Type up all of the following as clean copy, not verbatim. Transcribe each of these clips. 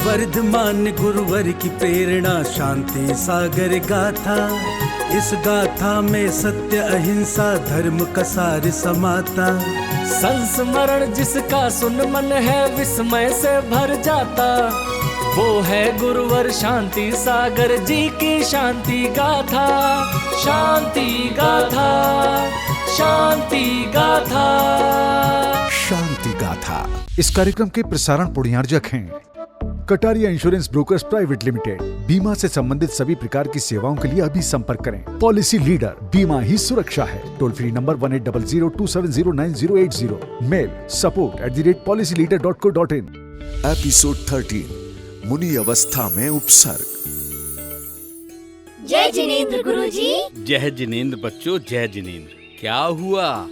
वर्धमान गुरुवर की प्रेरणा शांति सागर गाथा। इस गाथा में सत्य अहिंसा धर्म का सार समाता। संस्मरण जिसका सुन मन है विस्मय से भर जाता, वो है गुरुवर शांति सागर जी की शांति गाथा। शांति गाथा, शांति गाथा, शांति गाथा। इस कार्यक्रम के प्रसारण पुण्यार्जक हैं Kataria insurance brokers private limited. बीमा से संबंधित सभी प्रकार की सेवाओं के लिए अभी संपर्क करें। पॉलिसी लीडर, बीमा ही सुरक्षा है। Toll free number 180027098080। Mail support@policyleader.co.in। Episode 13, मुनि अवस्था में उपसर्ग। जय जिनेंद्र गुरुजी। जय जिनेंद्र बच्चों, जय जिनेंद्र। क्या हुआ,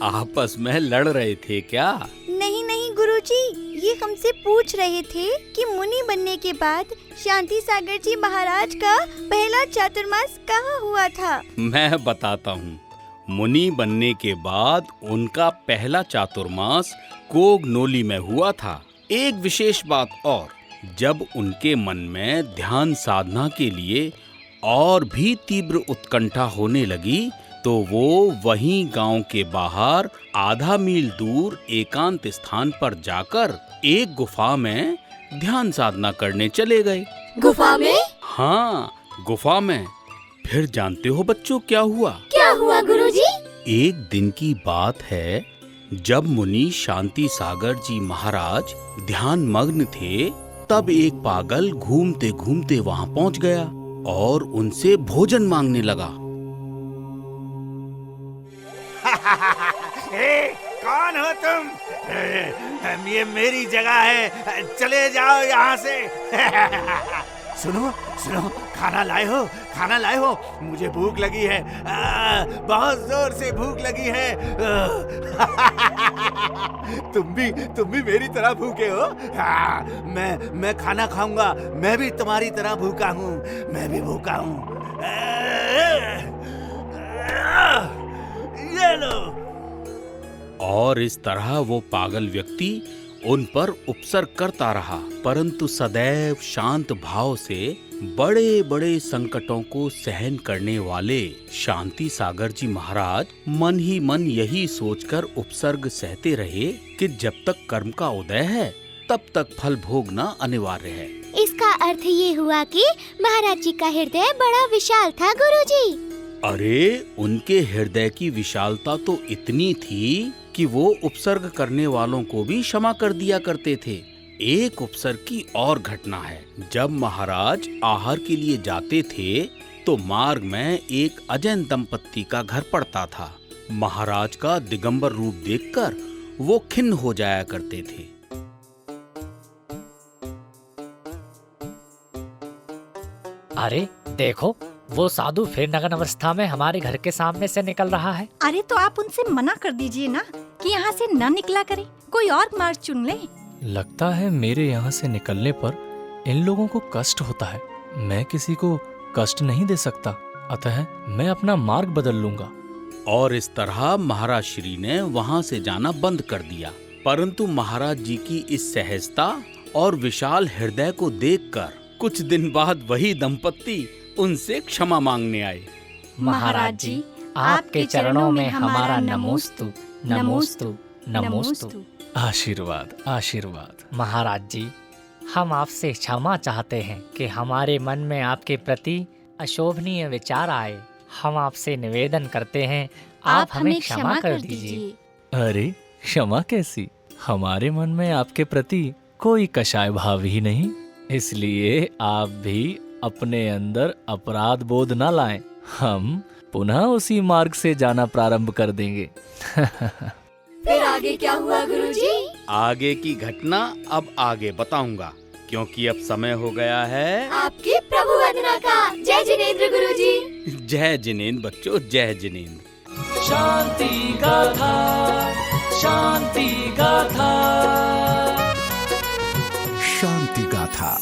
आपस में लड़ रहे थे क्या? नहीं नहीं गुरुजी, ये हमसे पूछ रहे थे कि मुनि बनने के बाद शांति सागर जी महाराज का पहला चातुर्मास कहाँ हुआ था। मैं बताता हूँ। मुनि बनने के बाद उनका पहला चातुर्मास कोगनोली में हुआ था। एक विशेष बात और, जब उनके मन में ध्यान साधना के लिए और भी तीव्र उत्कंठा होने लगी तो वो वहीं गांव के बाहर आधा मील दूर एकांत स्थान पर जाकर एक गुफा में ध्यान साधना करने चले गए। गुफा में? हाँ, गुफा में। फिर जानते हो बच्चों क्या हुआ? क्या हुआ गुरुजी? एक दिन की बात है, जब मुनि शांति सागर जी महाराज ध्यान मग्न थे, तब एक पागल घूमते घूमते वहां पहुंच गया और उनसे भोजन मांगने लगा। कौन हो तुम? ये मेरी जगह है, चले जाओ यहाँ से। सुनो सुनो, खाना लाए हो? खाना लाए हो? मुझे भूख लगी है, बहुत जोर से भूख लगी है। तुम भी मेरी तरह भूखे हो? मैं खाना खाऊंगा। मैं भी तुम्हारी तरह भूखा हूँ। मैं भी भूखा हूँ। ये लो। और इस तरह वो पागल व्यक्ति उन पर उपसर्ग करता रहा, परंतु सदैव शांत भाव से बड़े बड़े संकटों को सहन करने वाले शांति सागर जी महाराज मन ही मन यही सोचकर उपसर्ग सहते रहे कि जब तक कर्म का उदय है तब तक फल भोगना अनिवार्य है। इसका अर्थ ये हुआ कि महाराज जी का हृदय बड़ा विशाल था गुरुजी। अरे, उनके हृदय की विशालता तो इतनी थी कि वो उपसर्ग करने वालों को भी क्षमा कर दिया करते थे। एक उपसर्ग की और घटना है। जब महाराज आहार के लिए जाते थे तो मार्ग में एक अजैन दंपत्ति का घर पड़ता था। महाराज का दिगंबर रूप देखकर वो खिन्न हो जाया करते थे। अरे देखो, वो साधु फिर नग्न अवस्था में हमारे घर के सामने से निकल रहा है। अरे तो आप उनसे मना कर दीजिए ना कि यहाँ से न निकला करें, कोई और मार्ग चुन ले। लगता है मेरे यहाँ से निकलने पर इन लोगों को कष्ट होता है। मैं किसी को कष्ट नहीं दे सकता, अतः मैं अपना मार्ग बदल लूंगा। और इस तरह महाराज श्री ने वहाँ से जाना बंद कर दिया। परंतु महाराज जी की इस सहजता और विशाल हृदय को देखकर कुछ दिन बाद वही दंपत्ति उनसे क्षमा मांगने आए। महाराज जी, आपके चरणों में हमारा नमोस्तु, नमोस्तु, नमोस्तु। आशीर्वाद, आशीर्वाद। महाराज जी, हम आपसे क्षमा चाहते हैं कि हमारे मन में आपके प्रति अशोभनीय विचार आए। हम आपसे निवेदन करते हैं, आप हमें क्षमा कर दीजिए। अरे क्षमा कैसी? हमारे मन में आपके प्रति कोई कषाय भाव ही नहीं, इसलिए आप भी अपने अंदर अपराध बोध न लाएं। हम पुनः उसी मार्ग से जाना प्रारंभ कर देंगे। फिर आगे क्या हुआ गुरुजी? आगे की घटना अब आगे बताऊंगा, क्योंकि अब समय हो गया है आपकी प्रभु वंदना का। जय जिनेंद्र गुरुजी। जय जिनेंद्र बच्चों, जय जिनेंद्र। शांति गाथा, शांति गाथा, शांति गाथा।